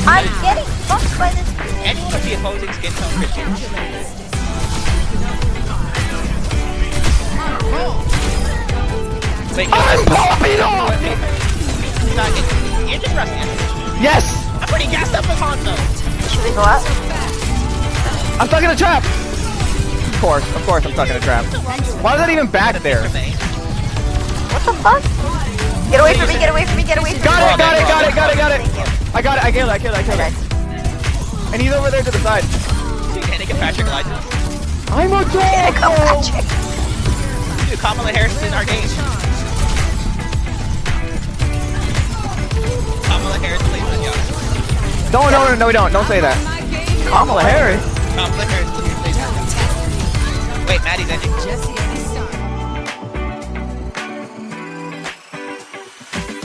I'm getting fucked by this. Anyone with the opposing skin tone Christian. Wait, I'm popping off! you're just rusty. Yes! I'm pretty gassed up with Hanzo. Should we go up? I'm stuck in a trap! Of course I'm stuck in a trap. Why is that even back there? What the fuck? Get away from me, get away from me, get away from me. Got it! Thank you. I killed it. And he's over there to the side. Dude, can I get Patrick license? I'm a dog! Come on, Patrick. Dude, Kamala Harris is in our game. Kamala Harris plays on y'all. No, we don't. Don't say that. Kamala Harris? Kamala Harris plays on y'all. Wait, Maddie's ending.